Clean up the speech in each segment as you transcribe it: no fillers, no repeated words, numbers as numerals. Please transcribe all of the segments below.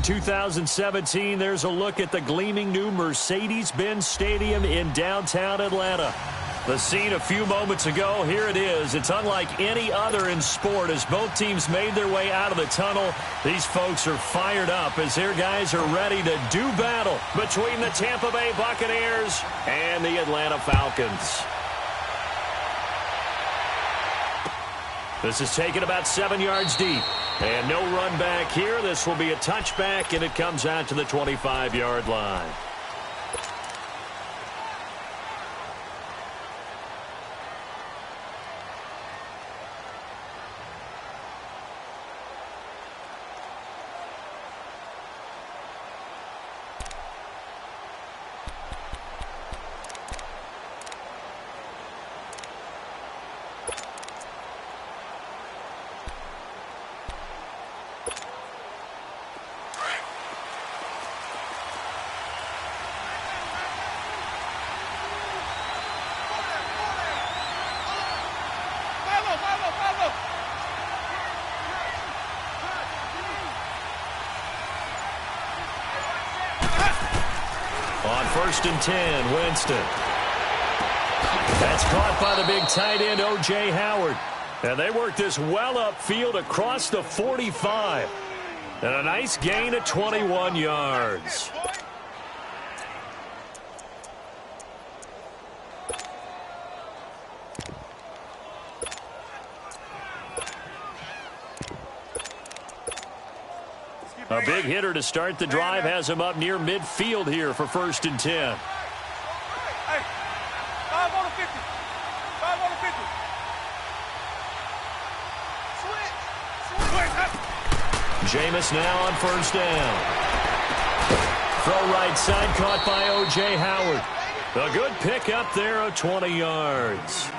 2017, there's a look at the gleaming new Mercedes-Benz Stadium in downtown Atlanta. The scene a few moments ago, here it is. It's unlike any other in sport as both teams made their way out of the tunnel. These folks are fired up as their guys are ready to do battle between the Tampa Bay Buccaneers and the Atlanta Falcons. This is taken about 7 yards deep. And no run back here. This will be a touchback, and it comes out to the 25-yard line. On 1st and 10, Winston. That's caught by the big tight end, O.J. Howard. And they work this well upfield across the 45. And a nice gain of 21 yards. A big hitter to start the drive has him up near midfield here for 1st and 10. Hey, 5 on the 50. 5 on the 50. Switch. Jameis now on 1st down. Throw right side caught by O.J. Howard. A good pickup there of 20 yards.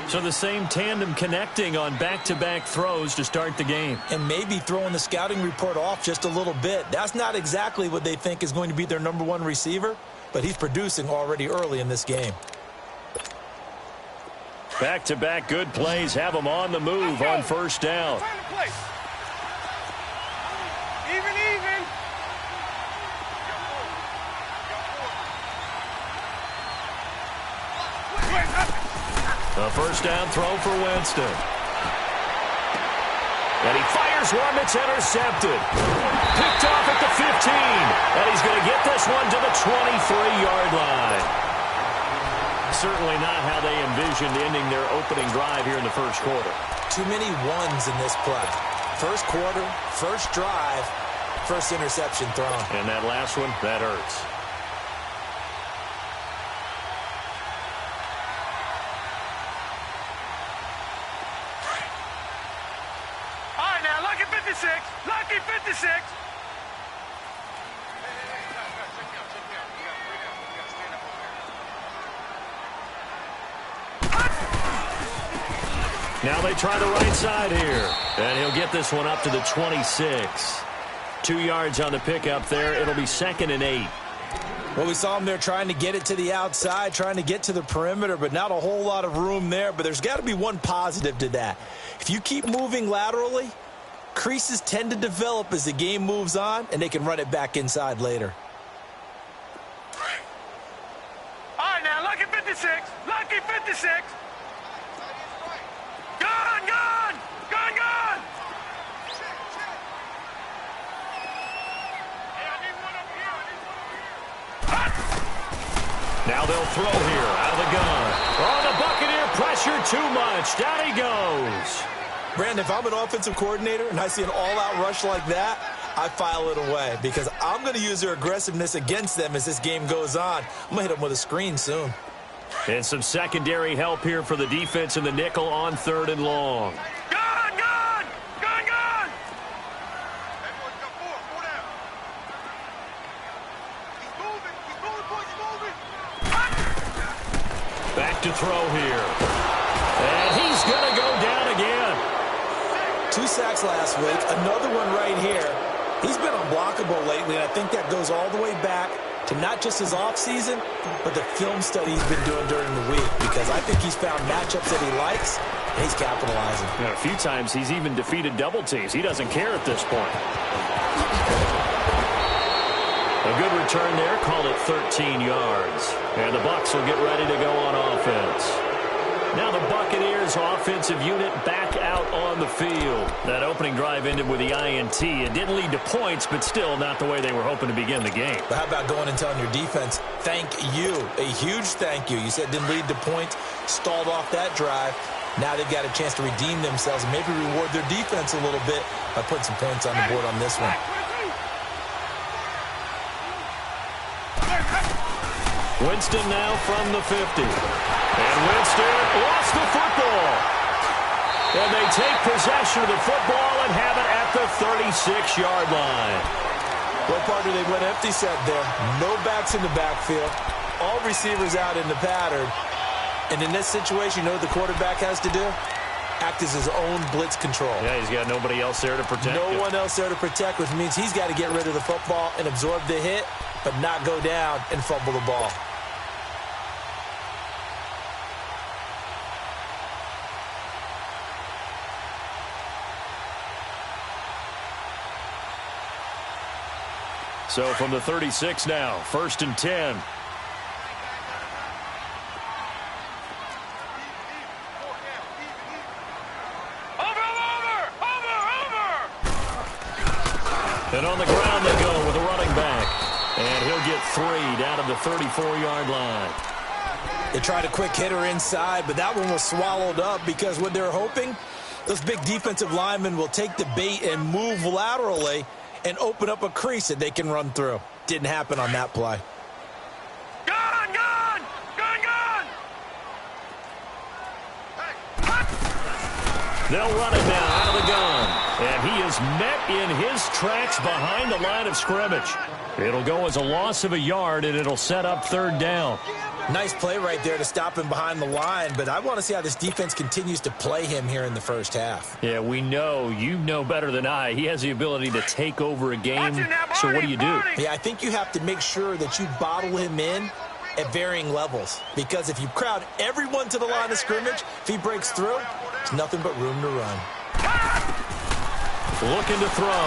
So the same tandem connecting on back-to-back throws to start the game. And maybe throwing the scouting report off just a little bit. That's not exactly what they think is going to be their #1 receiver, but he's producing already early in this game. Back-to-back good plays have him on the move on 1st down. Even. A 1st down throw for Winston. And he fires one that's intercepted. Picked off at the 15. And he's going to get this one to the 23-yard line. Certainly not how they envisioned ending their opening drive here in the 1st quarter. Too many ones in this play. 1st quarter, 1st drive, 1st interception thrown. And that last one, that hurts. Lucky 56. Now they try the right side here. And he'll get this one up to the 26. 2 yards on the pickup there. It'll be 2nd and 8. Well, we saw him there trying to get it to the outside, trying to get to the perimeter, but not a whole lot of room there. But there's got to be one positive to that. If you keep moving laterally, creases tend to develop as the game moves on, and they can run it back inside later. All right, now, lucky 56. Lucky 56. Gone. Now they'll throw here out of the gun. Oh, the Buccaneer pressure too much. Down he goes. Brandon, if I'm an offensive coordinator and I see an all-out rush like that, I file it away because I'm going to use their aggressiveness against them as this game goes on. I'm going to hit them with a screen soon. And some secondary help here for the defense in the nickel on 3rd and long. Gone. Back to throw here. And he's going to go down again. 2 sacks last week, another one right here. He's been unblockable lately, and I think that goes all the way back to not just his offseason, but the film study he's been doing during the week, because I think he's found matchups that he likes, and he's capitalizing. A few times he's even defeated double teams. He doesn't care at this point. return there, call it 13 yards. And the Bucs will get ready to go on offense. Now the Buccaneers offensive unit back out on the field. That opening drive ended with the INT. It didn't lead to points, but still not the way they were hoping to begin the game. But how about going and telling your defense, thank you, a huge thank you. You said it didn't lead to points, stalled off that drive. Now they've got a chance to redeem themselves and maybe reward their defense a little bit by putting some points on the board on this one. Winston now from the 50. And Winston lost the football. And they take possession of the football and have it at the 36-yard line. Well, partner, they went empty set there. No backs in the backfield. All receivers out in the pattern. And in this situation, you know what the quarterback has to do? Act as his own blitz control. Yeah, he's got nobody else there to protect him. No one else there to protect, which means he's got to get rid of the football and absorb the hit, but not go down and fumble the ball. So from the 36 now, 1st and 10. And on the ground they go with a running back. And he'll get 3 down at the 34-yard line. They tried a quick hitter inside, but that one was swallowed up because what they're hoping, those big defensive linemen will take the bait and move laterally and open up a crease that they can run through. Didn't happen on that play. Gun! Gun! Gun! Gun! They'll run it now out of the gun. And he is met in his tracks behind the line of scrimmage. It'll go as a loss of a yard, and it'll set up 3rd down. Nice play right there to stop him behind the line, but I want to see how this defense continues to play him here in the first half. Yeah, we know, you know better than I, he has the ability to take over a game. So what do you do? Yeah, I think you have to make sure that you bottle him in at varying levels, because if you crowd everyone to the line of scrimmage, if he breaks through, there's nothing but room to run. Looking to throw.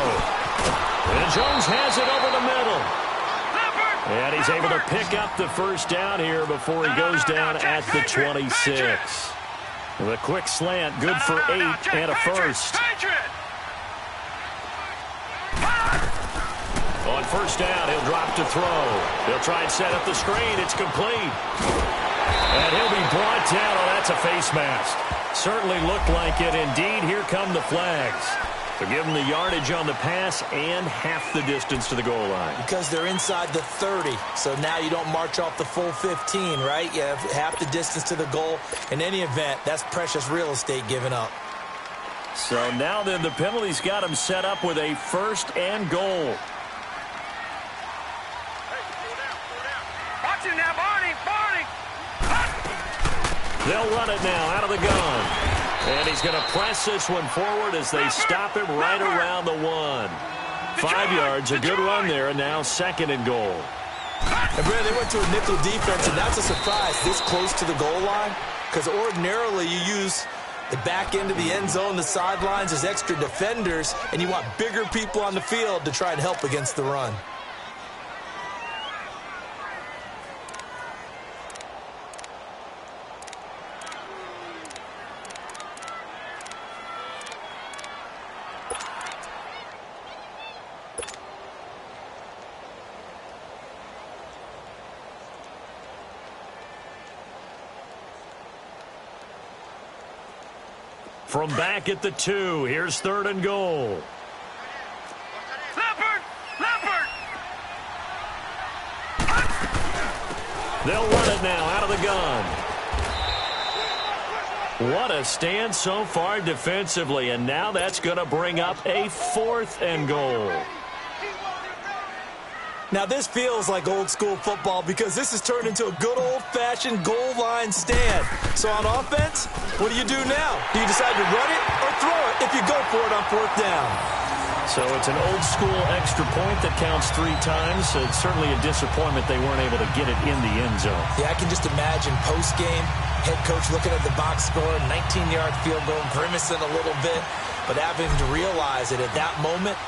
And Jones has it over the middle. And he's able to pick up the 1st down here before he goes down at the 26. The quick slant, good for 8 and a 1st. On 1st down, he'll drop to throw. He'll try and set up the screen. It's complete. And he'll be brought down. Oh, that's a face mask. Certainly looked like it. Indeed, here come the flags. To give them the yardage on the pass and half the distance to the goal line. Because they're inside the 30, so now you don't march off the full 15, right? You have half the distance to the goal. In any event, that's precious real estate given up. So now then, the penalty's got him set up with a 1st and goal. Watch him now, Barney! Barney! They'll run it now out of the gun. And he's going to press this one forward as they stop him right around the 1. 5 yards, a good run there, and now 2nd and goal. And Brad, they went to a nickel defense, and that's a surprise this close to the goal line, because ordinarily you use the back end of the end zone, the sidelines as extra defenders, and you want bigger people on the field to try and help against the run. From back at the 2, here's 3rd and goal. Leopard! Leopard! They'll run it now out of the gun. What a stand so far defensively, and now that's going to bring up a 4th and goal. Now, this feels like old-school football because this has turned into a good old-fashioned goal line stand. So on offense, what do you do now? Do you decide to run it or throw it if you go for it on 4th down? So it's an old-school extra point that counts 3 times. So it's certainly a disappointment they weren't able to get it in the end zone. Yeah, I can just imagine post-game, head coach looking at the box score, 19-yard field goal, grimacing a little bit, but having to realize that at that moment,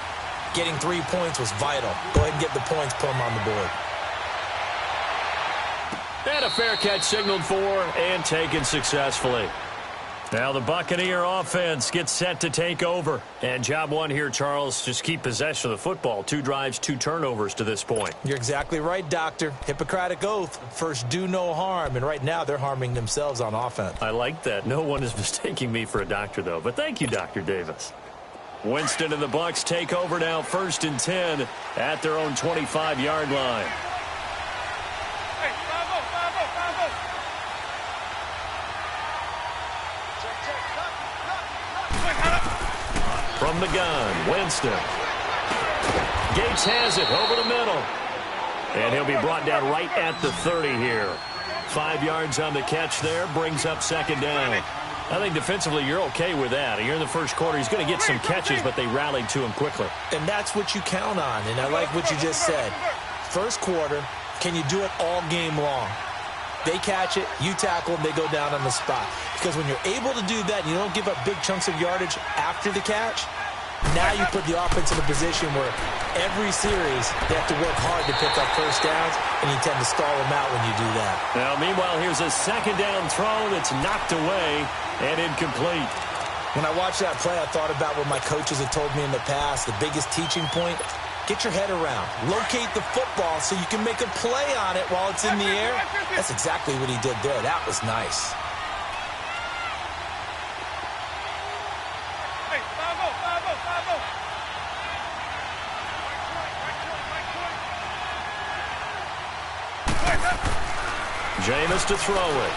Getting 3 points was vital. Go ahead and get the points, put them on the board. And a fair catch signaled for and taken successfully. Now the Buccaneer offense gets set to take over. And job one here, Charles, just keep possession of the football. 2 drives, 2 turnovers to this point. You're exactly right, Doctor. Hippocratic oath. First, do no harm. And right now, they're harming themselves on offense. I like that. No one is mistaking me for a doctor, though. But thank you, Dr. Davis. Winston and the Bucs take over now, 1st and 10 at their own 25-yard line. From the gun, Winston. Gates has it over the middle. And he'll be brought down right at the 30 here. 5 yards on the catch there, brings up 2nd down. I think defensively you're okay with that. You're in the first quarter. He's going to get some catches, but they rallied to him quickly. And that's what you count on, and I like what you just said. First quarter, can you do it all game long? They catch it, you tackle them, they go down on the spot. Because when you're able to do that and you don't give up big chunks of yardage after the catch, now you put the offense in a position where every series they have to work hard to pick up first downs, and you tend to stall them out when you do that. Now, meanwhile, here's a 2nd down throw that's knocked away and incomplete. When I watched that play, I thought about what my coaches have told me in the past. The biggest teaching point, get your head around. Locate the football so you can make a play on it while it's in the air. That's exactly what he did there. That was nice. Jameis to throw it.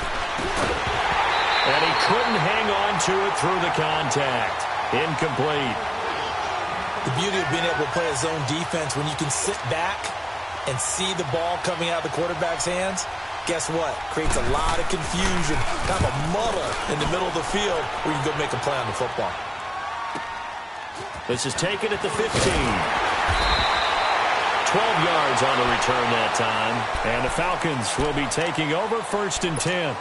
And he couldn't hang on to it through the contact. Incomplete. The beauty of being able to play a zone defense when you can sit back and see the ball coming out of the quarterback's hands, guess what? Creates a lot of confusion, kind of a muddle in the middle of the field where you can go make a play on the football. This is taken at the 15. 12 yards on the return that time. And the Falcons will be taking over 1st and 10.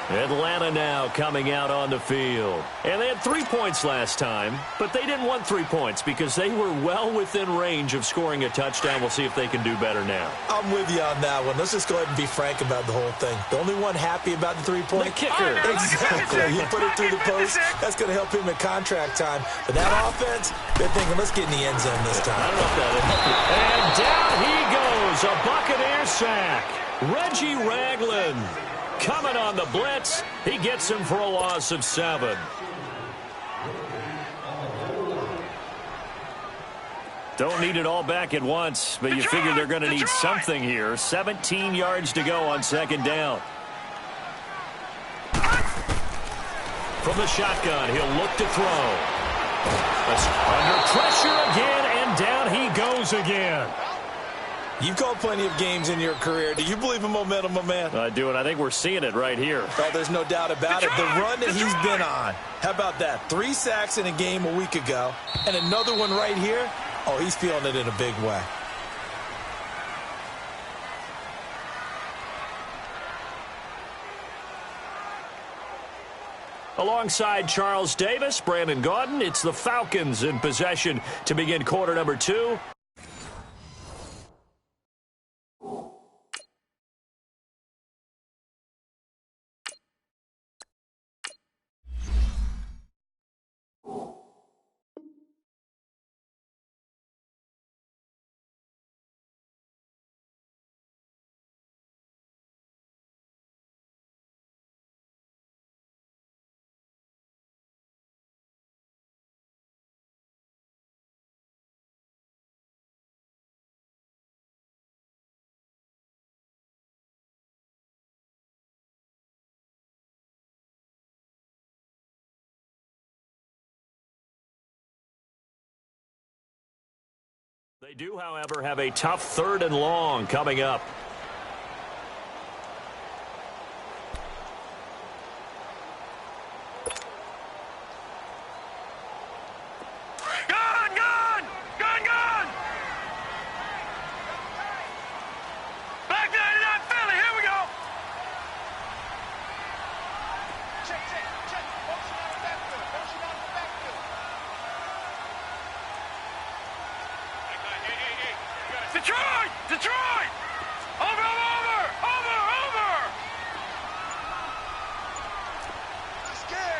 Atlanta now coming out on the field. And they had 3 points last time, but they didn't want 3 points because they were well within range of scoring a touchdown. We'll see if they can do better now. I'm with you on that one. Let's just go ahead and be frank about the whole thing. The only one happy about the 3-point? The kicker. Exactly. He put it through the post. That's going to help him in contract time. But that offense, they're thinking, let's get in the end zone this time. I don't know if that'll help. And down he goes. A Buccaneer sack. Reggie Ragland coming on the blitz. He gets him for a loss of 7. Don't need it all back at once, but you figure they're going to need something here. 17 yards to go on 2nd down. From the shotgun, he'll look to throw. That's under pressure again, and down he goes again. You've called plenty of games in your career. Do you believe in momentum, my man? I do, and I think we're seeing it right here. Oh, there's no doubt about it. The run that he's been on. How about that? 3 sacks in a game a week ago, and another one right here. Oh, he's feeling it in a big way. Alongside Charles Davis, Brandon Gaudin, it's the Falcons in possession to begin quarter number 2. They do, however, have a tough 3rd and long coming up. Back there to that Philly. Here we go. Check. Motion out of the backfield. Detroit! Detroit! Over!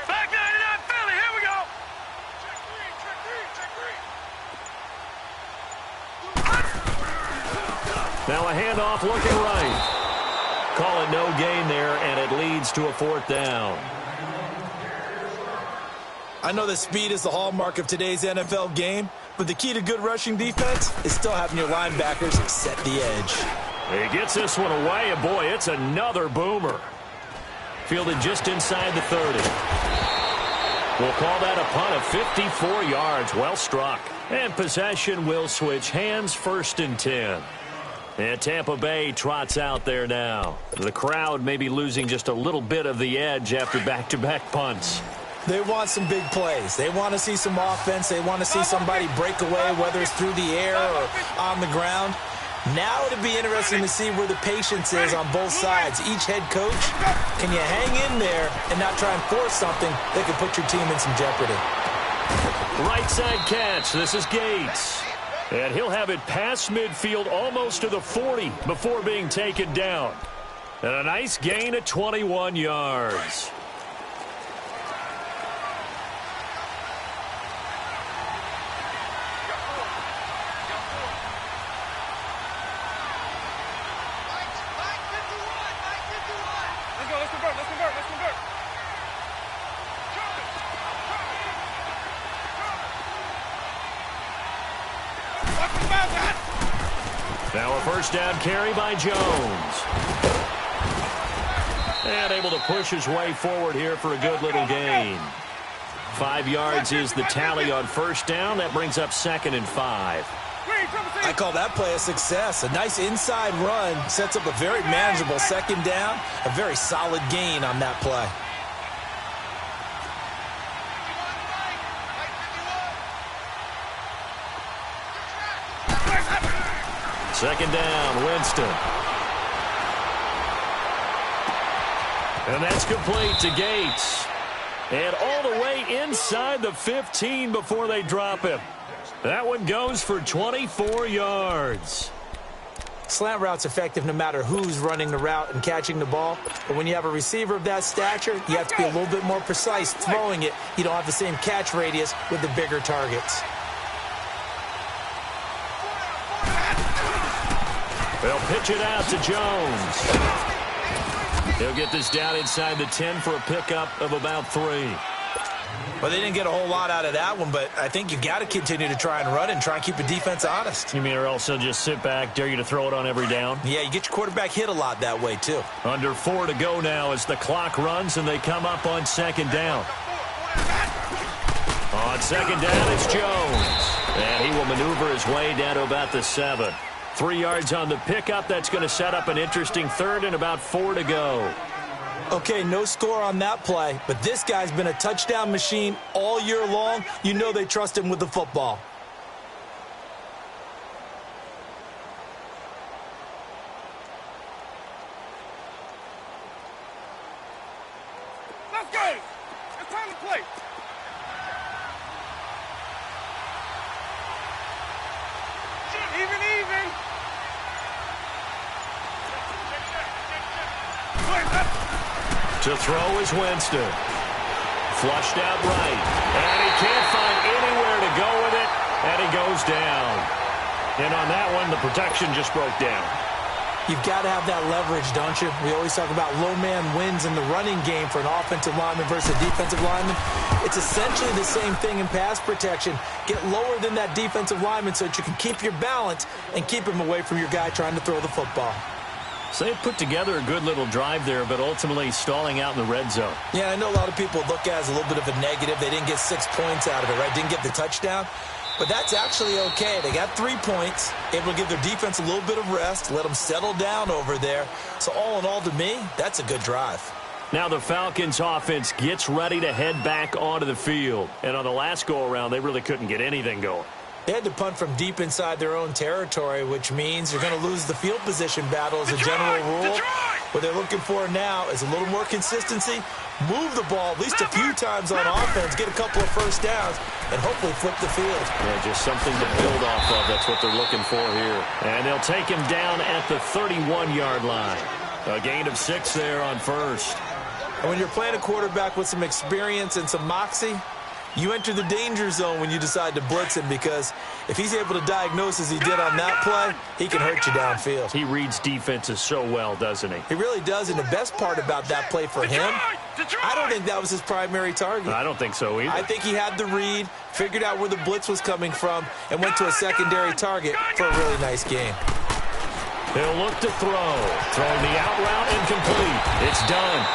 Back 99 Philly, here we go! Now a handoff looking right. Call it no gain there, and it leads to a 4th down. I know that speed is the hallmark of today's NFL game, but the key to good rushing defense is still having your linebackers set the edge. He gets this one away, and boy, it's another boomer. Fielded just inside the 30. We'll call that a punt of 54 yards. Well struck. And possession will switch hands, 1st and 10. And Tampa Bay trots out there now. The crowd may be losing just a little bit of the edge after back-to-back punts. They want some big plays. They want to see some offense. They want to see somebody break away, whether it's through the air or on the ground. Now it'll be interesting to see where the patience is on both sides. Each head coach, can you hang in there and not try and force something that could put your team in some jeopardy? Right side catch. This is Gates. And he'll have it past midfield almost to the 40 before being taken down. And a nice gain of 21 yards. Now a 1st down carry by Jones. And able to push his way forward here for a good little gain. 5 yards is the tally on 1st down. That brings up 2nd and 5. I call that play a success. A nice inside run sets up a very manageable 2nd down. A very solid gain on that play. Second down, Winston. And that's complete to Gates. And all the way inside the 15 before they drop him. That one goes for 24 yards. Slant route's effective no matter who's running the route and catching the ball. But when you have a receiver of that stature, you have to be a little bit more precise throwing it. You don't have the same catch radius with the bigger targets. They'll pitch it out to Jones. He'll get this down inside the 10 for a pickup of about 3. Well, they didn't get a whole lot out of that one, but I think you got to continue to try and run and try and keep the defense honest. You mean or else they'll just sit back, dare you to throw it on every down? Yeah, you get your quarterback hit a lot that way, too. Under 4 to go now as the clock runs and they come up on 2nd down. On 2nd down, it's Jones. And he will maneuver his way down to about the 7. 3 yards on the pickup. That's going to set up an interesting 3rd and about 4 to go. Okay, no score on that play, but this guy's been a touchdown machine all year long. You know they trust him with the football. Let's go! It's time to play! Even! To throw is Winston. Flushed out right. And he can't find anywhere to go with it. And he goes down. And on that one, the protection just broke down. You've got to have that leverage, don't you? We always talk about low man wins in the running game for an offensive lineman versus a defensive lineman. It's essentially the same thing in pass protection. Get lower than that defensive lineman so that you can keep your balance and keep him away from your guy trying to throw the football. So they put together a good little drive there, but ultimately stalling out in the red zone. Yeah, I know a lot of people look at it as a little bit of a negative. They didn't get 6 points out of it, right? Didn't get the touchdown. But that's actually okay. They got 3 points, able to give their defense a little bit of rest, let them settle down over there. So all in all, to me, that's a good drive. Now the Falcons offense gets ready to head back onto the field. And on the last go-around, they really couldn't get anything going. They had to punt from deep inside their own territory, which means you're going to lose the field position battle as a general rule. What they're looking for now is a little more consistency, move the ball at least a few times on offense, get a couple of first downs, and hopefully flip the field. Yeah, just something to build off of. That's what they're looking for here. And they'll take him down at the 31-yard line. A gain of 6 there on first. And when you're playing a quarterback with some experience and some moxie, you enter the danger zone when you decide to blitz him, because if he's able to diagnose as he did on that play, he can hurt you downfield. He reads defenses so well, doesn't he? He really does, and the best part about that play for him, I don't think that was his primary target. I don't think so either. I think he had the read, figured out where the blitz was coming from, and went to a secondary target for a really nice game. He'll look to throw. Throwing the out route, incomplete. It's done.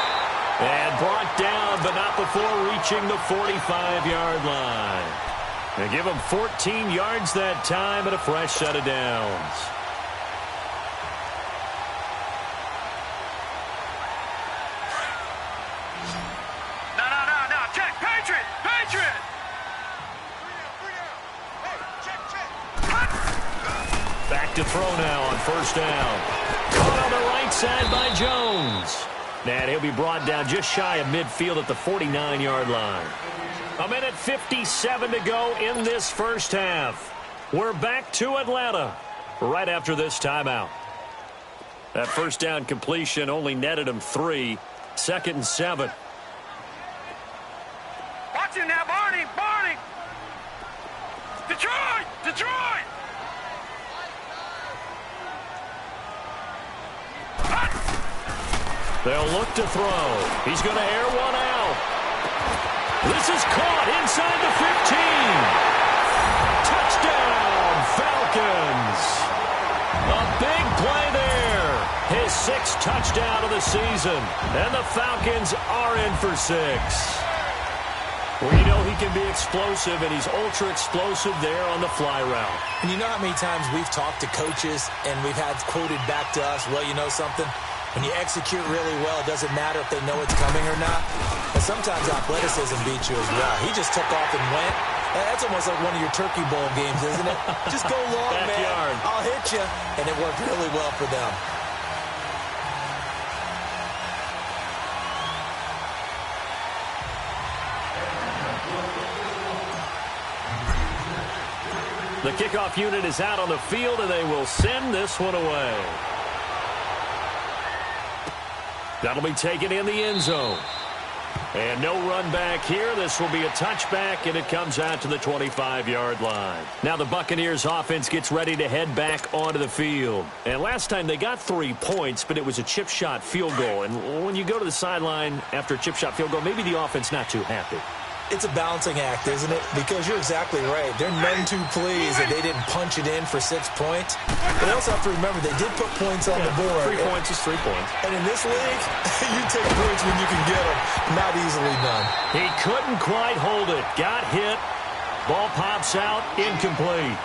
And brought down, but not before reaching the 45-yard line. They give him 14 yards that time and a fresh set of downs. No. Check. Patriot. Hey, check. Back to throw now on first down. Caught on the right side by Jones. And he'll be brought down just shy of midfield at the 49-yard line. 1:57 to go in this first half. We're back to Atlanta right after this timeout. That first down completion only netted him 3. 2nd and 7. Watch him now, Barney. Detroit. They'll look to throw. He's going to air one out. This is caught inside the 15. Touchdown, Falcons. A big play there. His 6th touchdown of the season. And the Falcons are in for 6. Well, you know he can be explosive, and he's ultra-explosive there on the fly route. And you know how many times we've talked to coaches and we've had quoted back to us, well, you know something? When you execute really well, it doesn't matter if they know it's coming or not. But sometimes athleticism beats you as well. He just took off and went. That's almost like one of your Turkey Bowl games, isn't it? Just go long, Backyard. man. I'll hit you. And it worked really well for them. The kickoff unit is out on the field, and they will send this one away. That'll be taken in the end zone. And no run back here. This will be a touchback, and it comes out to the 25-yard line. Now the Buccaneers offense gets ready to head back onto the field. And last time they got 3 points, but it was a chip shot field goal. And when you go to the sideline after a chip shot field goal, maybe the offense not too happy. It's a balancing act, isn't it? Because you're exactly right. They're none too pleased that they didn't punch it in for 6 points. But they also have to remember they did put points on the board. 3 points is 3 points. And in this league, you take points when you can get them. Not easily done. He couldn't quite hold it. Got hit. Ball pops out. Incomplete.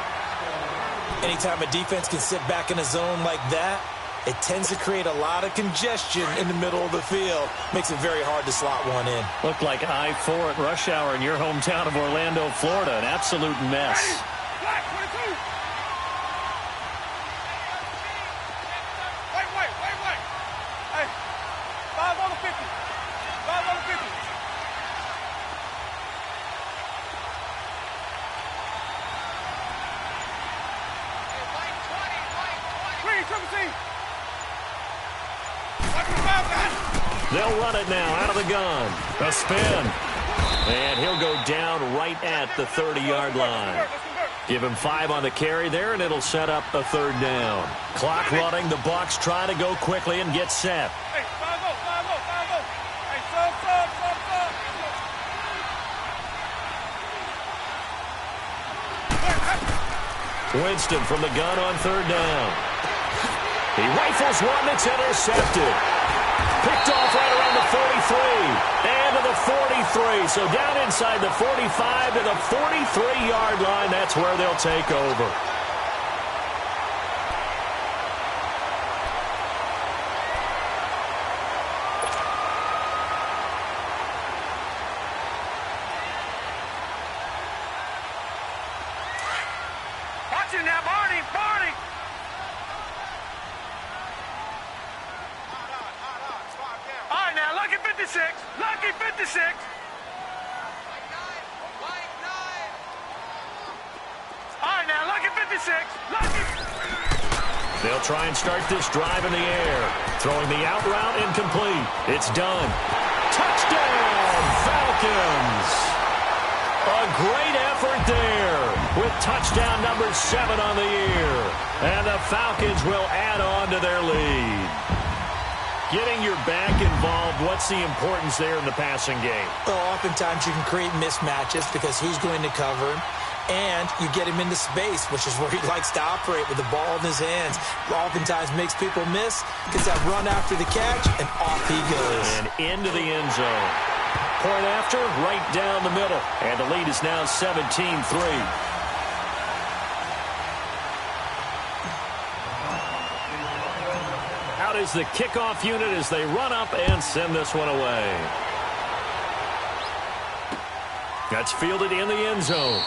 Anytime a defense can sit back in a zone like that, it tends to create a lot of congestion in the middle of the field. Makes it very hard to slot one in. Looked like I-4 at rush hour in your hometown of Orlando, Florida. An absolute mess. Black 22. Wait. Hey, 5 on the 50. 5 on the 50. They'll run it now out of the gun. A spin. And he'll go down right at the 30-yard line. Give him 5 on the carry there, and it'll set up a 3rd down. Clock running. The Bucs try to go quickly and get set. Hey, 5-0. Hey, sub. Winston from the gun on 3rd down. He rifles one that's intercepted. Picked off right around the 43. And to the 43. So down inside the 45 to the 43-yard line. That's where they'll take over. Watch it now, Barney. 56. Lucky 56. All right, now, lucky 56. Lucky. They'll try and start this drive in the air. Throwing the out route incomplete. It's done. Touchdown, Falcons! A great effort there with touchdown number 7 on the year. And the Falcons will add on to their lead. Getting your back involved, what's the importance there in the passing game? Well, oftentimes you can create mismatches because who's going to cover him? And you get him into space, which is where he likes to operate with the ball in his hands. Oftentimes makes people miss, gets that run after the catch, and off he goes. And into the end zone. Point after, right down the middle. And the lead is now 17-3. Out is the kickoff unit as they run up and send this one away. That's fielded in the end zone.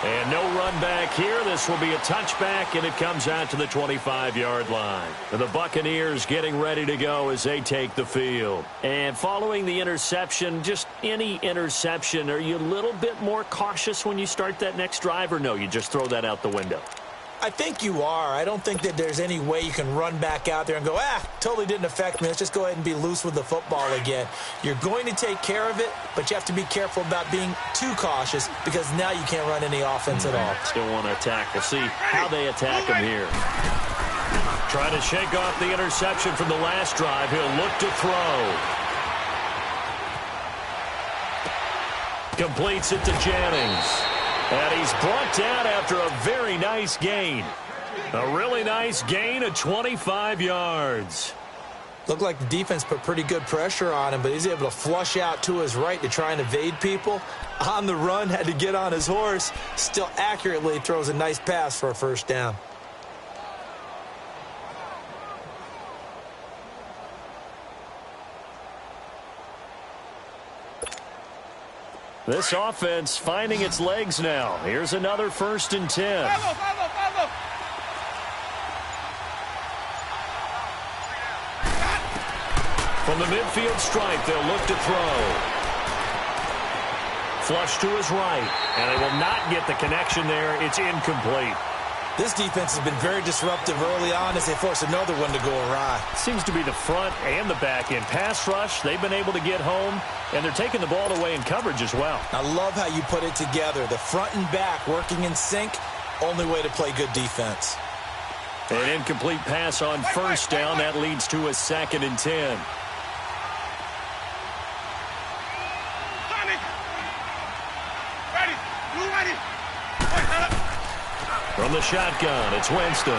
And no run back here. This will be a touchback, and it comes out to the 25-yard line. The Buccaneers getting ready to go as they take the field. And following the interception, just any interception, are you a little bit more cautious when you start that next drive, or no, you just throw that out the window? I think you are. I don't think that there's any way you can run back out there and go, totally didn't affect me. Let's just go ahead and be loose with the football again. You're going to take care of it, but you have to be careful about being too cautious because now you can't run any offense at all. Still want to attack. We'll see how they attack him here. Trying to shake off the interception from the last drive. He'll look to throw. Completes it to Jennings. And he's brought down after a very nice gain. A really nice gain of 25 yards. Looked like the defense put pretty good pressure on him, but he's able to flush out to his right to try and evade people. On the run, had to get on his horse. Still accurately throws a nice pass for a first down. This offense finding its legs now. Here's another 1st and 10. From the midfield stripe, they'll look to throw. Flush to his right, and they will not get the connection there. It's incomplete. This defense has been very disruptive early on as they force another one to go awry. Seems to be the front and the back end. Pass rush, they've been able to get home, and they're taking the ball away in coverage as well. I love how you put it together. The front and back working in sync, only way to play good defense. An incomplete pass on first down. That leads to a 2nd and 10. From the shotgun, it's Winston.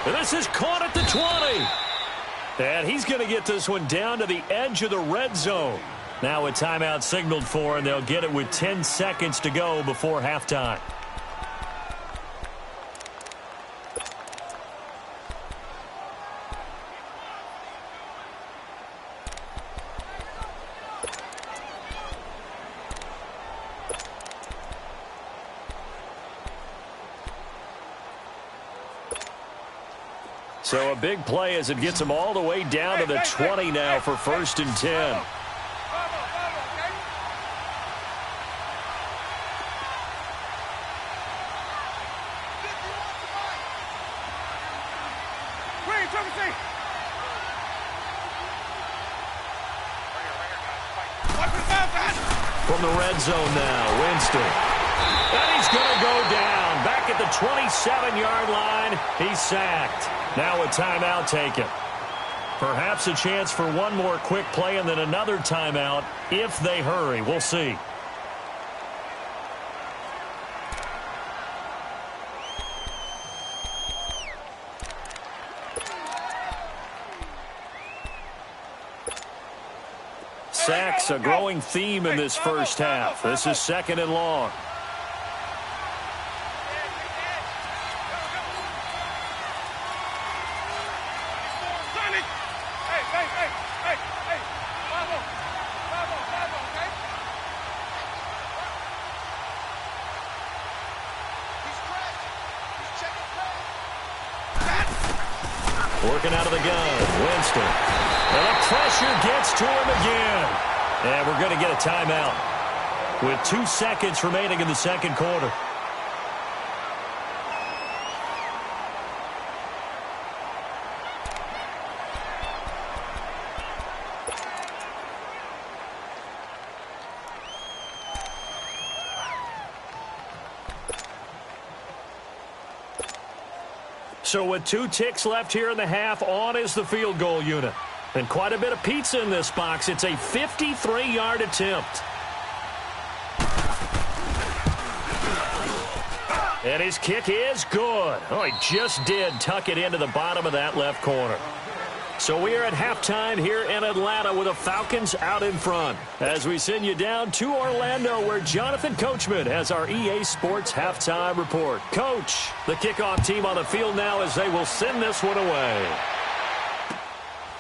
And this is caught at the 20. And he's going to get this one down to the edge of the red zone. Now a timeout signaled for, and they'll get it with 10 seconds to go before halftime. So a big play as it gets them all the way down to the 20 now for 1st and 10. From the red zone now, Winston. And he's going to go down. Back at the 27-yard line, he's sacked. Now a timeout taken. Perhaps a chance for one more quick play and then another timeout if they hurry. We'll see. Sacks, a growing theme in this first half. This is 2nd and long. Working out of the gun. Winston. And the pressure gets to him again. And we're going to get a timeout with 2 seconds remaining in the second quarter. So with 2 ticks left here in the half, on is the field goal unit. And quite a bit of pizza in this box. It's a 53-yard attempt. And his kick is good. Oh, he just did tuck it into the bottom of that left corner. So we are at halftime here in Atlanta with the Falcons out in front. As we send you down to Orlando, where Jonathan Coachman has our EA Sports halftime report. Coach, the kickoff team on the field now as they will send this one away.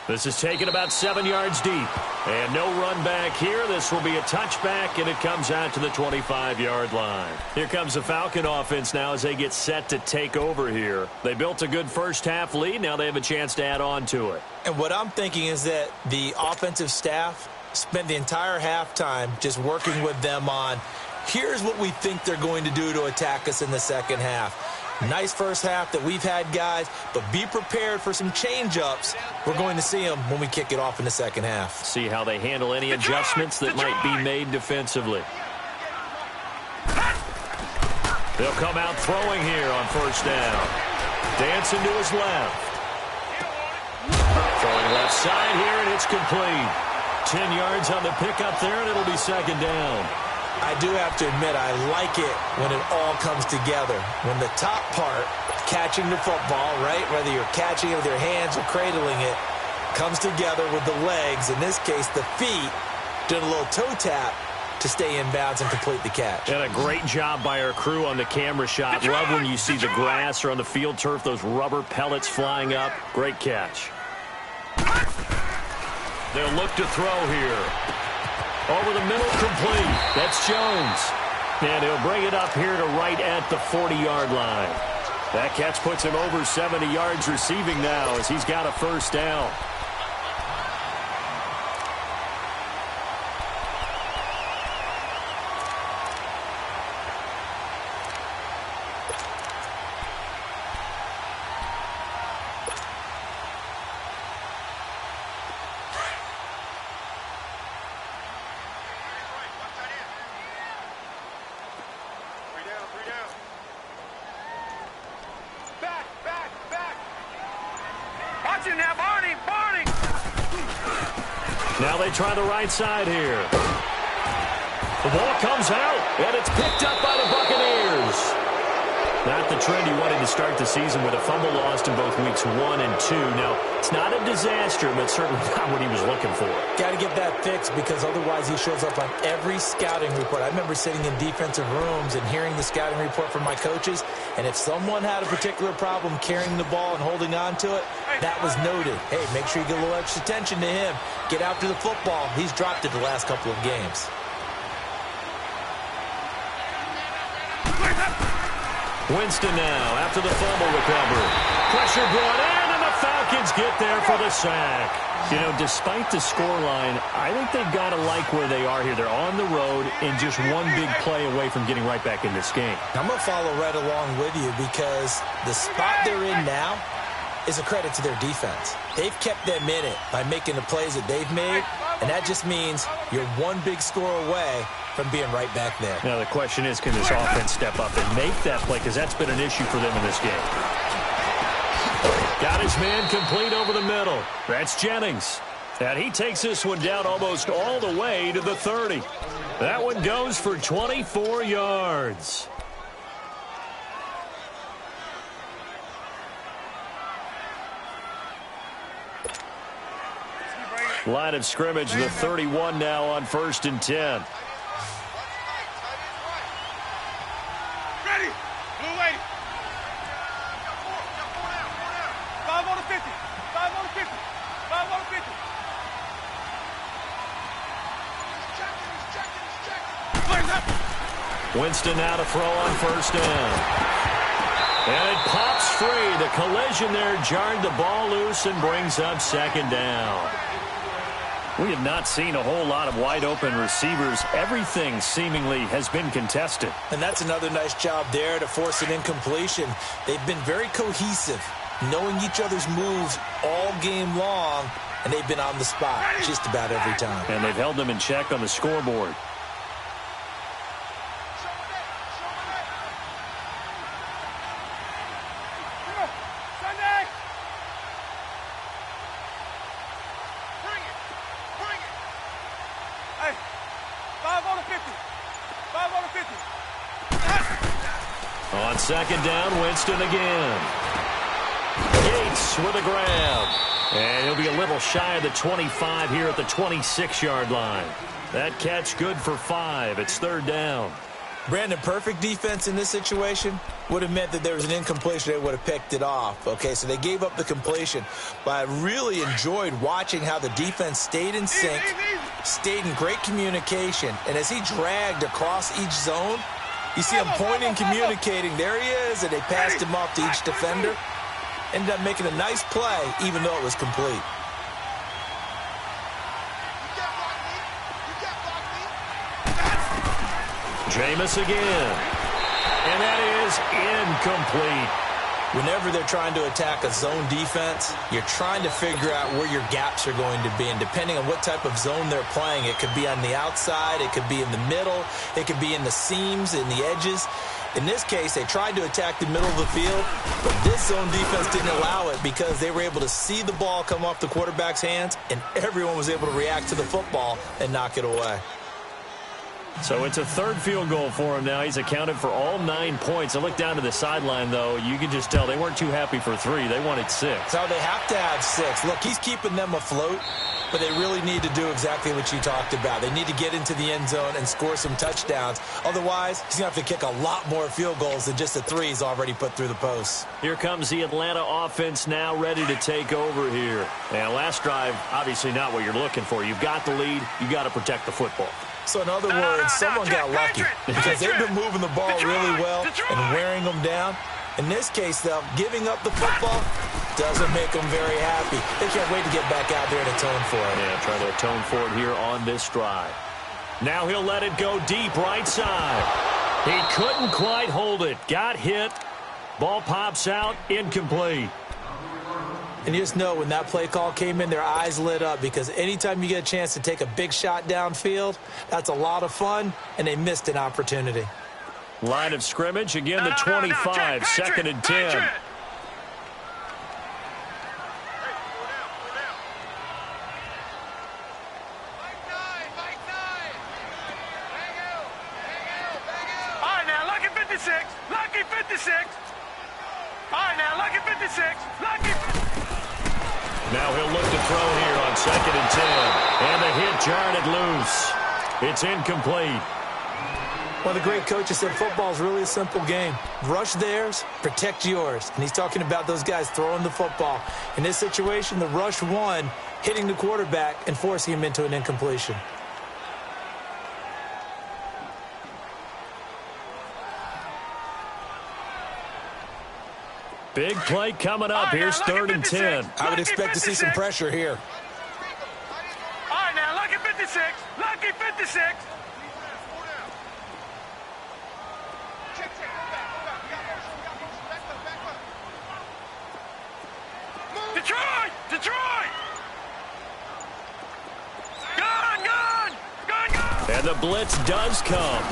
This is taken about 7 yards deep. And no run back here. This will be a touchback, and it comes out to the 25-yard line. Here comes the Falcon offense now as they get set to take over here. They built a good first-half lead. Now they have a chance to add on to it. And what I'm thinking is that the offensive staff spent the entire halftime just working with them on, here's what we think they're going to do to attack us in the second half. Nice first half that we've had, guys, but be prepared for some change-ups. We're going to see them when we kick it off in the second half. See how they handle any adjustments that might be made defensively. They'll come out throwing here on first down. Dancing to his left. Throwing left side here, and it's complete. 10 yards on the pickup there, and it'll be second down. I do have to admit, I like it when it all comes together. When the top part, catching the football, right, whether you're catching it with your hands or cradling it, comes together with the legs, in this case the feet, doing a little toe tap to stay in bounds and complete the catch. And a great job by our crew on the camera shot. Love when you see the grass or on the field turf, those rubber pellets flying up. Great catch. They'll look to throw here. Over the middle, complete. That's Jones. And he'll bring it up here to right at the 40-yard line. That catch puts him over 70 yards receiving now as he's got a first down. Now they try the right side here. The ball comes out, and it's picked up by the Buccaneers. Not the trend he wanted to start the season with a fumble lost in both weeks 1 and 2. Now, it's not a disaster, but certainly not what he was looking for. Got to get that fixed because otherwise he shows up on every scouting report. I remember sitting in defensive rooms and hearing the scouting report from my coaches, and if someone had a particular problem carrying the ball and holding on to it, that was noted. Hey, make sure you get a little extra attention to him. Get after the football. He's dropped it the last couple of games. Winston now after the fumble recovery. Pressure brought in, and the Falcons get there for the sack. You know, despite the scoreline, I think they've got to like where they are here. They're on the road and just one big play away from getting right back in this game. I'm going to follow right along with you because the spot they're in now is a credit to their defense. They've kept them in it by making the plays that they've made, and that just means you're one big score away from being right back there. Now the question is, can this offense step up and make that play? Because that's been an issue for them in this game. Got his man complete over the middle. That's Jennings. And he takes this one down almost all the way to the 30. That one goes for 24 yards. Line of scrimmage, the 31 now on 1st and 10. Ready. Blue lady. 5 on the 50. 5 on the 50. 5 on the 50. Winston now to throw on 1st down. And it pops free. The The collision there jarred the ball loose and brings up second down. We have not seen a whole lot of wide-open receivers. Everything seemingly has been contested. And that's another nice job there to force an incompletion. They've been very cohesive, knowing each other's moves all game long, and they've been on the spot just about every time. And they've held them in check on the scoreboard. On second down, Winston again. Gates with a grab. And he'll be a little shy of the 25 here at the 26-yard line. That catch good for 5. It's third down. Brandon, perfect defense in this situation would have meant that there was an incompletion. They would have picked it off. Okay, so they gave up the completion. But I really enjoyed watching how the defense stayed in sync, stayed in great communication. And as he dragged across each zone, you see him pointing, communicating. There he is, and they passed him off to each defender. Ended up making a nice play, even though it was complete. Jameis again. And that is incomplete. Whenever they're trying to attack a zone defense, you're trying to figure out where your gaps are going to be. And depending on what type of zone they're playing, it could be on the outside, it could be in the middle, it could be in the seams, in the edges. In this case, they tried to attack the middle of the field, but this zone defense didn't allow it because they were able to see the ball come off the quarterback's hands, and everyone was able to react to the football and knock it away. So it's a third field goal for him now. He's accounted for all 9 points. I look down to the sideline, though. You can just tell they weren't too happy for 3. They wanted 6. So they have to have 6. Look, he's keeping them afloat, but they really need to do exactly what you talked about. They need to get into the end zone and score some touchdowns. Otherwise, he's going to have to kick a lot more field goals than just the 3 he's already put through the posts. Here comes the Atlanta offense now ready to take over here. And last drive, obviously not what you're looking for. You've got the lead. You've got to protect the football. So in other words, someone got lucky because they've been moving the ball really well and wearing them down. In this case, though, giving up the football doesn't make them very happy. They can't wait to get back out there and atone for it. Yeah, try to atone for it here on this drive. Now he'll let it go deep right side. He couldn't quite hold it. Got hit. Ball pops out. Incomplete. And you just know when that play call came in, their eyes lit up because anytime you get a chance to take a big shot downfield, that's a lot of fun, and they missed an opportunity. Line of scrimmage, again the 25, second and 10. All right, now, lucky 56. Lucky 56. All right, now, lucky 56. Lucky. Now he'll look to throw here on second and 10. And the hit jarred it loose. It's incomplete. Well, the great coach has said football is really a simple game. Rush theirs, protect yours. And he's talking about those guys throwing the football. In this situation, the rush won, hitting the quarterback and forcing him into an incompletion. Big play coming up. Here's third and 10. I would expect to see some pressure here. All right, now, lucky 56. Lucky 56. Detroit! Detroit! Gone! And the blitz does come.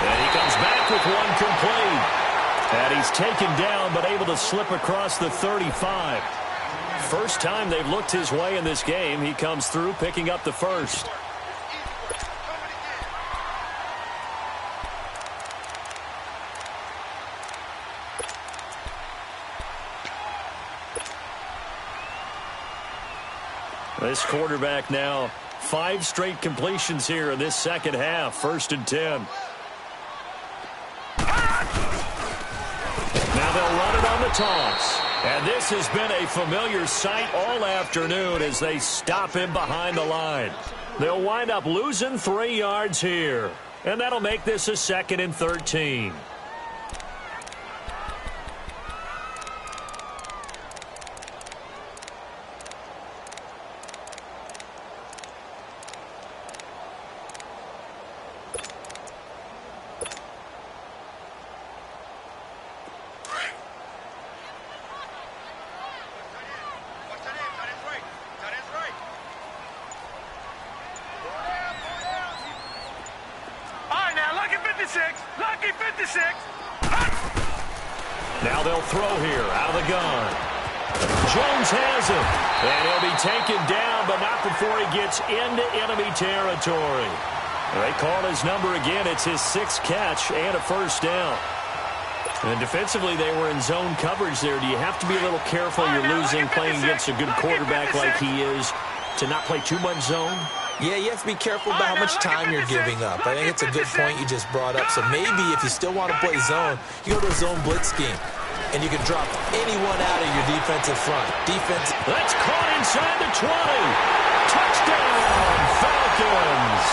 And he comes back with one complete. And he's taken down but able to slip across the 35. First time they've looked his way in this game. He comes through picking up the first. This quarterback now 5 straight completions here in this second half. First and 10. Now they'll run it on the toss. And this has been a familiar sight all afternoon as they stop him behind the line. They'll wind up losing 3 yards here. And that'll make this a second and 13. 56. Now they'll throw here out of the gun. Jones has it. And he'll be taken down, but not before he gets into enemy territory. They call his number again. It's his 6th catch and a first down. And defensively, they were in zone coverage there. Do you have to be a little careful? You're losing playing against a good quarterback like he is to not play too much zone? Yeah, you have to be careful about how much time you're giving up. I think it's a good point you just brought up. So maybe if you still want to play zone, you go to a zone blitz scheme. And you can drop anyone out of your defensive front. That's caught inside the 20. Touchdown, Falcons.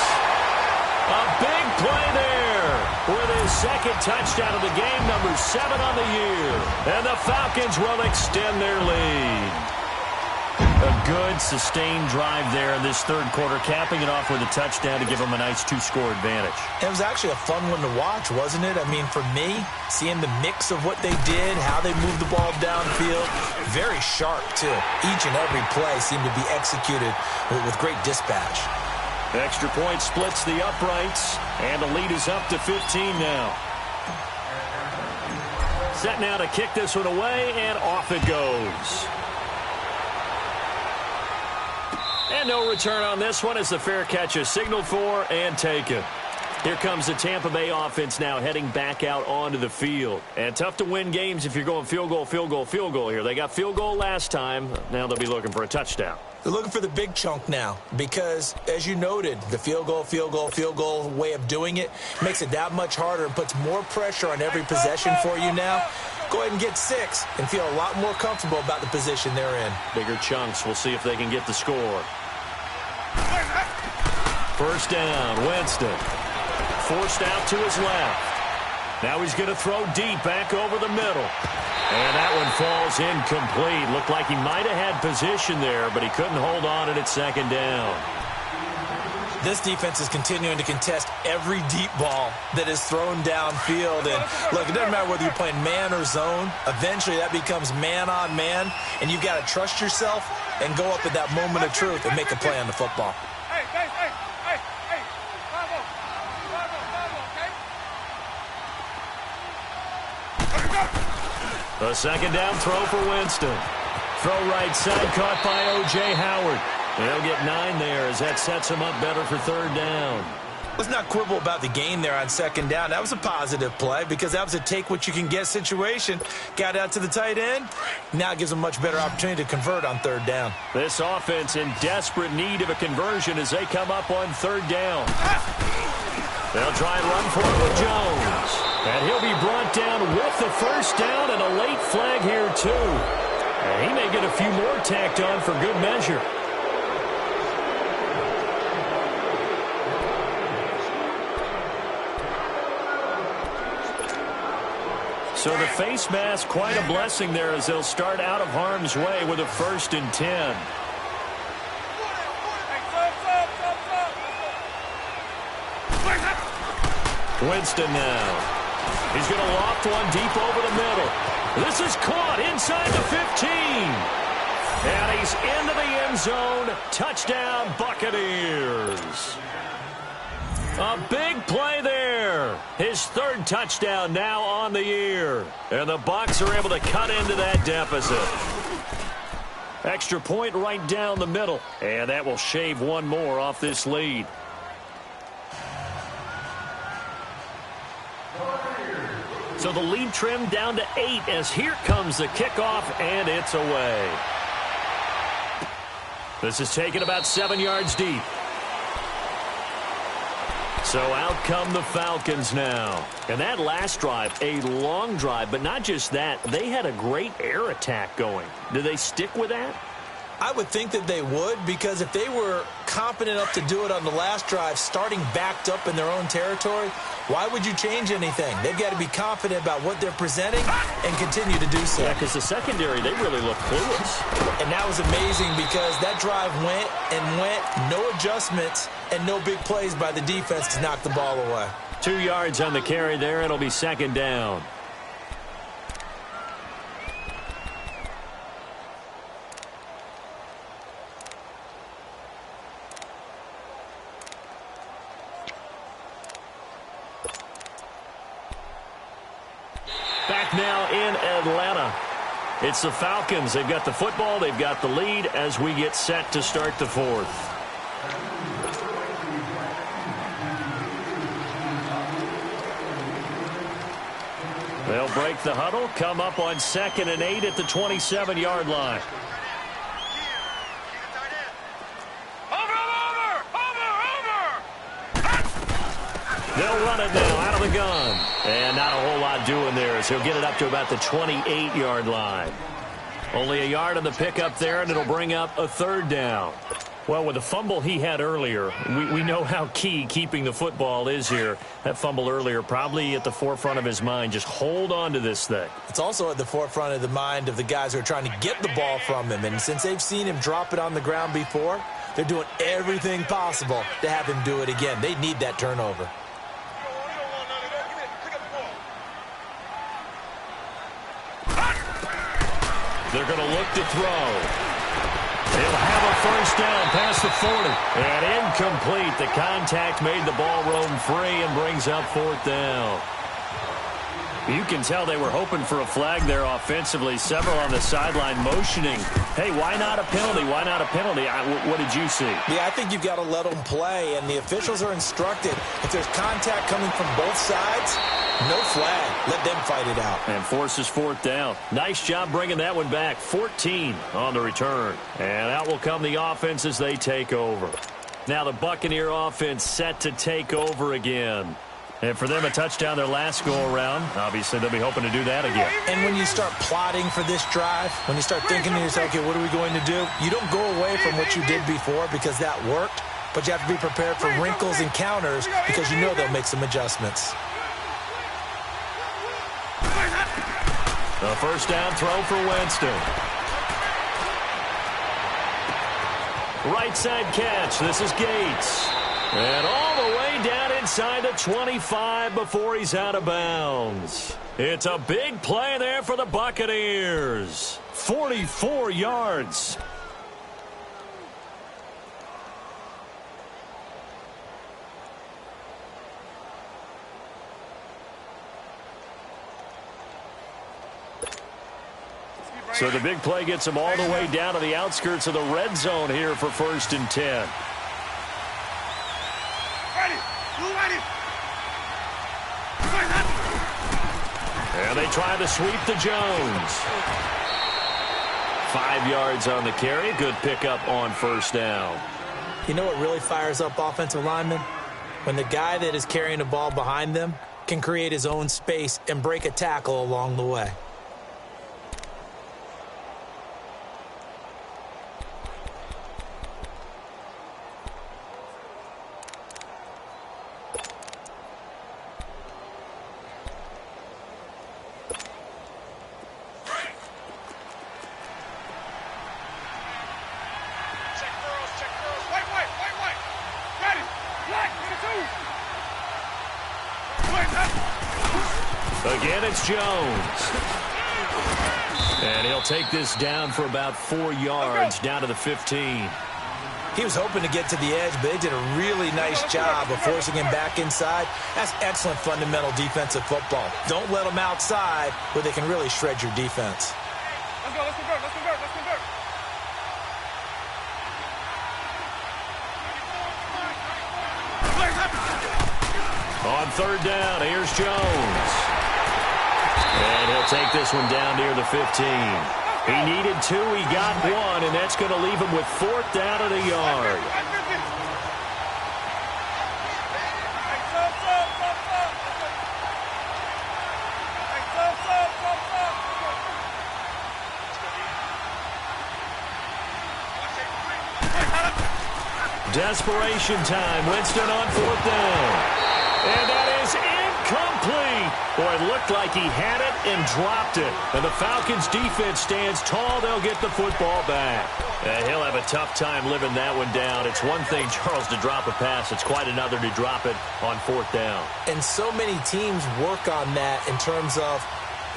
A big play there with his 2nd touchdown of the game, number 7 on the year. And the Falcons will extend their lead. A good, sustained drive there in this 3rd quarter, capping it off with a touchdown to give them a nice 2-score advantage. It was actually a fun one to watch, wasn't it? I mean, for me, seeing the mix of what they did, how they moved the ball downfield, very sharp, too. Each and every play seemed to be executed with great dispatch. Extra point splits the uprights, and the lead is up to 15 now. Set now to kick this one away, and off it goes. And no return on this one as the fair catch is signaled for and taken. Here comes the Tampa Bay offense now heading back out onto the field. And tough to win games if you're going field goal, field goal, field goal here. They got field goal last time. Now they'll be looking for a touchdown. They're looking for the big chunk now because, as you noted, the field goal way of doing it makes it that much harder and puts more pressure on every possession for you now. Go ahead and get 6 and feel a lot more comfortable about the position they're in. Bigger chunks. We'll see if they can get the score. First down, Winston. Forced out to his left. Now he's going to throw deep back over the middle. And that one falls incomplete. Looked like he might have had position there, but he couldn't hold on at 2nd down. This defense is continuing to contest every deep ball that is thrown downfield. And, look, it doesn't matter whether you're playing man or zone. Eventually, that becomes man on man, and you've got to trust yourself and go up at that moment of truth and make a play on the football. A 2nd down throw for Winston. Throw right side caught by O.J. Howard. They'll get 9 there as that sets him up better for 3rd down. Let's not quibble about the gain there on 2nd down. That was a positive play because that was a take-what-you-can-get situation. Got out to the tight end. Now it gives them a much better opportunity to convert on 3rd down. This offense in desperate need of a conversion as they come up on 3rd down. They'll try and run for it with Jones. And he'll be brought down with the first down and a late flag here, too. And he may get a few more tacked on for good measure. So the face mask, quite a blessing there as they'll start out of harm's way with a 1st and 10. Winston now. He's going to loft one deep over the middle. This is caught inside the 15. And he's into the end zone. Touchdown, Buccaneers. A big play there. His 3rd touchdown now on the year. And the Bucs are able to cut into that deficit. Extra point right down the middle. And that will shave one more off this lead. So the lead trimmed down to 8 as here comes the kickoff, and it's away. This is taken about 7 yards deep. So out come the Falcons now. And that last drive, a long drive, but not just that. They had a great air attack going. Do they stick with that? I would think that they would, because if they were competent enough to do it on the last drive, starting backed up in their own territory, why would you change anything? They've got to be confident about what they're presenting and continue to do so. Yeah, because the secondary, they really look clueless. And that was amazing because that drive went and went, no adjustments and no big plays by the defense to knock the ball away. 2 yards on the carry there. It'll be 2nd down. Back now in Atlanta. It's the Falcons. They've got the football. They've got the lead as we get set to start the fourth. They'll break the huddle, come up on 2nd and 8 at the 27-yard line. They'll run it now out of the gun. And not a whole lot doing there as he'll get it up to about the 28-yard line. Only a yard on the pickup there, and it'll bring up a 3rd down. Well, with the fumble he had earlier, we know how key keeping the football is here. That fumble earlier probably at the forefront of his mind. Just hold on to this thing. It's also at the forefront of the mind of the guys who are trying to get the ball from him. And since they've seen him drop it on the ground before, they're doing everything possible to have him do it again. They need that turnover. They're going to look to throw. They'll have a 1st down past the 40. And incomplete. The contact made the ball roam free and brings up 4th down. You can tell they were hoping for a flag there offensively. Several on the sideline motioning. Hey, why not a penalty? Why not a penalty? What did you see? Yeah, I think you've got to let them play, and the officials are instructed. If there's contact coming from both sides, no flag. Let them fight it out. And forces 4th down. Nice job bringing that one back. 14 on the return. And out will come the offense as they take over. Now the Buccaneer offense set to take over again. And for them, a touchdown their last go-around. Obviously, they'll be hoping to do that again. And when you start plotting for this drive, when you start thinking to yourself, okay, what are we going to do? You don't go away from what you did before because that worked, but you have to be prepared for wrinkles and counters because you know they'll make some adjustments. The 1st down throw for Winston. Right side catch. This is Gates. And all the way down inside the 25 before he's out of bounds. It's a big play there for the Buccaneers. 44 yards. So the big play gets him all the way down to the outskirts of the red zone here for 1st and 10. And they try to sweep to Jones. 5 yards on the carry. Good pickup on 1st down. You know what really fires up offensive linemen? When the guy that is carrying the ball behind them can create his own space and break a tackle along the way. Again, it's Jones. And he'll take this down for about 4 yards down to the 15. He was hoping to get to the edge, but they did a really nice job of forcing him back inside. That's excellent fundamental defensive football. Don't let them outside where they can really shred your defense. Let's go, let's convert, let's convert, let's convert. On 3rd down, here's Jones. And he'll take this one down near the 15. He needed 2, he got 1, and that's going to leave him with 4th down at a yard. Desperation time. Winston on 4th down. And that is incomplete. Boy, it looked like he had it and dropped it. And the Falcons' defense stands tall. They'll get the football back. And he'll have a tough time living that one down. It's one thing, Charles, to drop a pass. It's quite another to drop it on 4th down. And so many teams work on that in terms of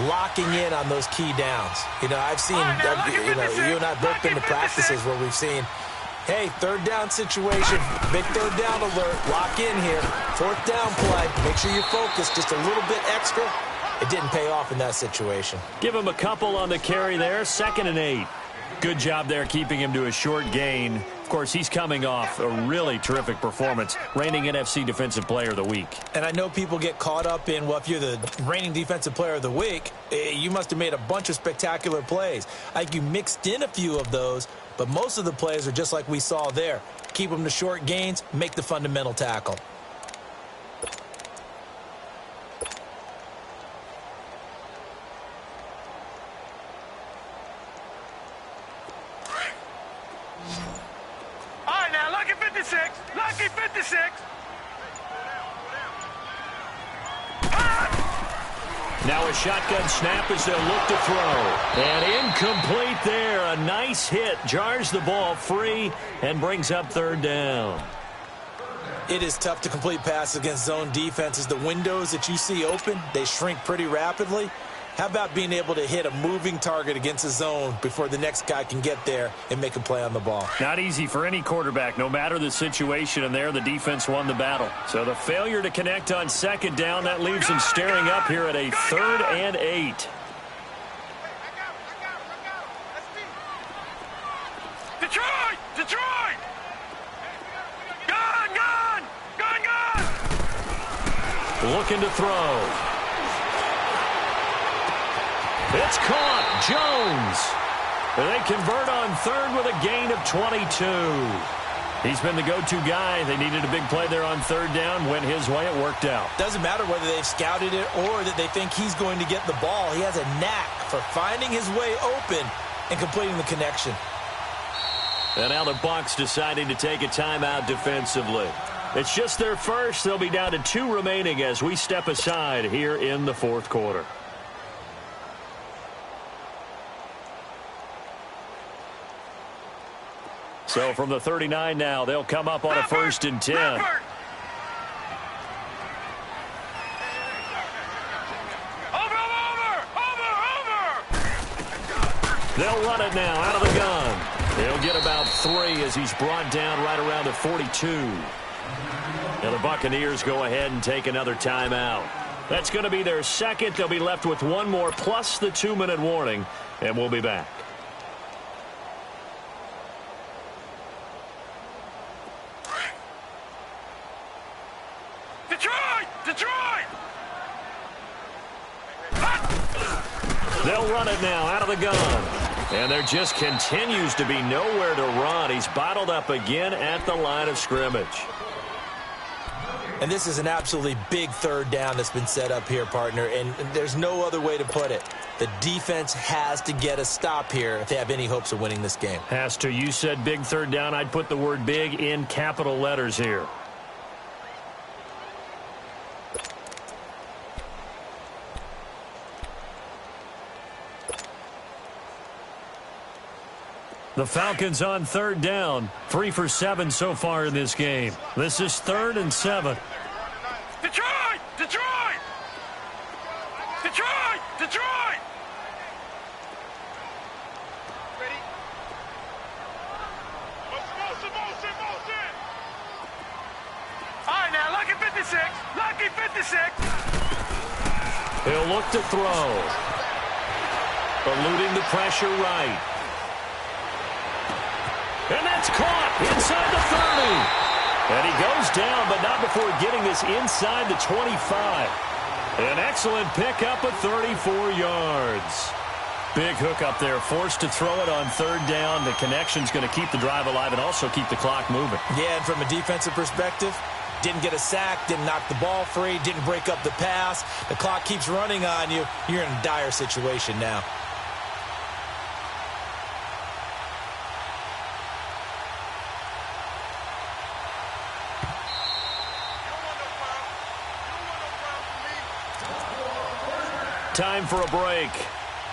locking in on those key downs. You know, I've seen, you and I both been to practices where we've seen, hey, 3rd down situation, big 3rd down alert, lock in here, 4th down play, make sure you focus just a little bit extra, It didn't pay off in that situation. Give him a couple on the carry there, 2nd and 8. Good job there keeping him to a short gain. Of course, he's coming off a really terrific performance, reigning NFC Defensive Player of the Week. And I know people get caught up in, well, if you're the reigning Defensive Player of the Week, you must have made a bunch of spectacular plays. I think you mixed in a few of those, but most of the plays are just like we saw there. Keep them to short gains, make the fundamental tackle. Lucky 56. Now a shotgun snap as they'll look to throw. And incomplete there. A nice hit. Jars the ball free and brings up 3rd down. It is tough to complete passes against zone defenses. The windows that you see open, they shrink pretty rapidly. How about being able to hit a moving target against a zone before the next guy can get there and make a play on the ball? Not easy for any quarterback, no matter the situation, and there the defense won the battle. So the failure to connect on 2nd down, that leaves him staring up here at a 3rd and 8. Detroit! Detroit! Gun! Looking to throw. It's caught. Jones. They convert on 3rd with a gain of 22. He's been the go-to guy. They needed a big play there on 3rd down. Went his way. It worked out. Doesn't matter whether they've scouted it or that they think he's going to get the ball. He has a knack for finding his way open and completing the connection. And now the Bucs deciding to take a timeout defensively. It's just their first. They'll be down to 2 remaining as we step aside here in the 4th quarter. So from the 39 now, they'll come up on a 1st and 10. They'll run it now out of the gun. He'll get about 3 as he's brought down right around the 42. Now the Buccaneers go ahead and take another timeout. That's going to be their 2nd. They'll be left with 1 more plus the 2-minute warning, and we'll be back. Detroit! They'll run it now out of the gun. And there just continues to be nowhere to run. He's bottled up again at the line of scrimmage. And this is an absolutely big 3rd down that's been set up here, partner, and there's no other way to put it. The defense has to get a stop here if they have any hopes of winning this game. Has to. You said big 3rd down. I'd put the word big in capital letters here. The Falcons on 3rd down. 3 for 7 so far in this game. This is 3rd and 7. Detroit! Detroit! Detroit! Detroit! Ready? Motion! All right, now, lucky 56. Lucky 56. He'll look to throw. Eluding the pressure right. And that's caught inside the 30. And he goes down, but not before getting this inside the 25. An excellent pickup of 34 yards. Big hook up there, forced to throw it on 3rd down. The connection's going to keep the drive alive and also keep the clock moving. Yeah, and from a defensive perspective, didn't get a sack, didn't knock the ball free, didn't break up the pass. The clock keeps running on you. You're in a dire situation now. Time for a break.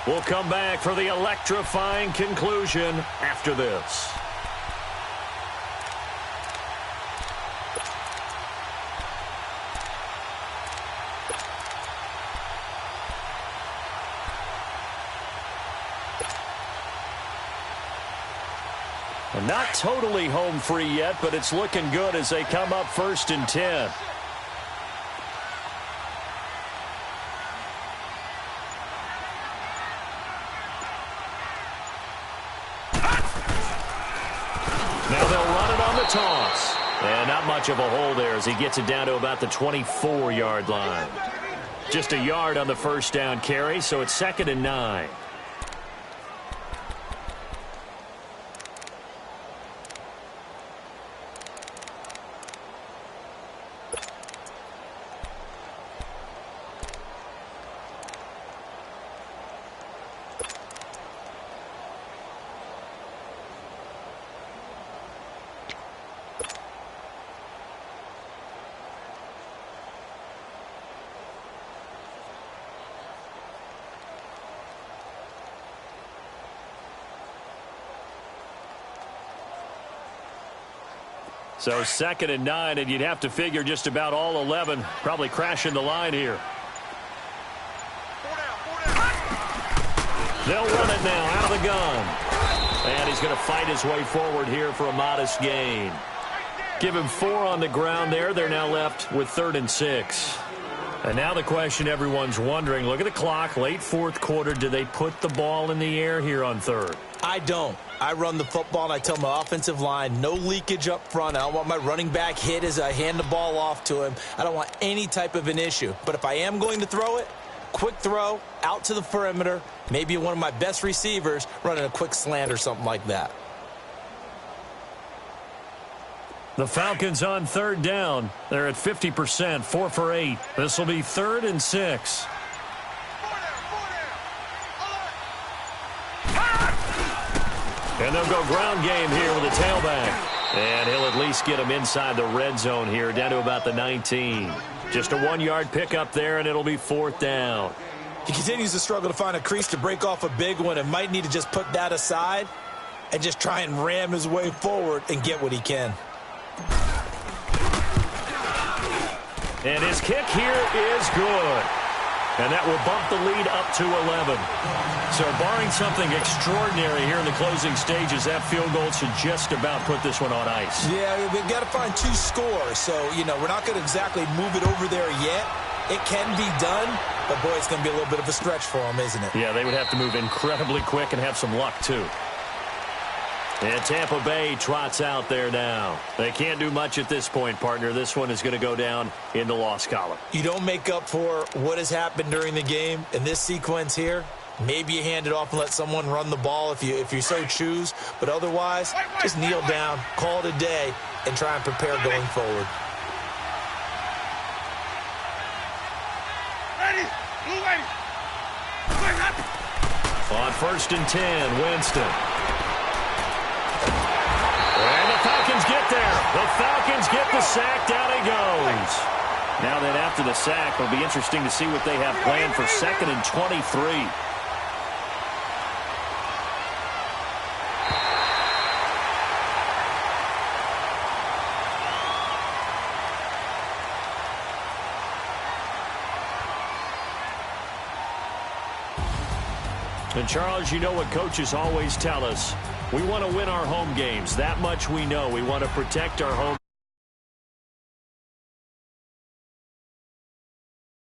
We'll come back for the electrifying conclusion after this. And not totally home free yet, but it's looking good as they come up 1st and 10. toss. And not much of a hole there as he gets it down to about the 24-yard line. Just a yard on the first down carry, so it's 2nd and 9. So 2nd and 9, and you'd have to figure just about all 11 probably crashing the line here. They'll run it now out of the gun. And he's going to fight his way forward here for a modest gain. Give him 4 on the ground there. They're now left with 3rd and 6. And now the question everyone's wondering, look at the clock, late 4th quarter. Do they put the ball in the air here on 3rd? I don't. I run the football, and I tell my offensive line, no leakage up front. I don't want my running back hit as I hand the ball off to him. I don't want any type of an issue. But if I am going to throw it, quick throw, out to the perimeter, maybe one of my best receivers running a quick slant or something like that. The Falcons on 3rd down. They're at 50%, 4 for 8. This will be 3rd and 6. And they'll go ground game here with a tailback. And he'll at least get him inside the red zone here, down to about the 19. Just a 1-yard pickup there, and it'll be 4th down. He continues to struggle to find a crease to break off a big one and might need to just put that aside and just try and ram his way forward and get what he can. And his kick here is good. And that will bump the lead up to 11. So barring something extraordinary here in the closing stages, that field goal should just about put this one on ice. Yeah, we've got to find 2 scores. So, you know, we're not going to exactly move it over there yet. It can be done, but, boy, it's going to be a little bit of a stretch for them, isn't it? Yeah, they would have to move incredibly quick and have some luck, too. And Tampa Bay trots out there now. They can't do much at this point, partner. This one is going to go down in the loss column. You don't make up for what has happened during the game in this sequence here. Maybe you hand it off and let someone run the ball if you so choose. But otherwise, just kneel down, call it a day, and try and prepare going forward. On 1st and 10, Winston. And the Falcons get there. The Falcons get the sack. Down he goes. Now then, after the sack, it'll be interesting to see what they have planned for 2nd and 23. And, Charles, you know what coaches always tell us. We want to win our home games. That much we know. We want to protect our home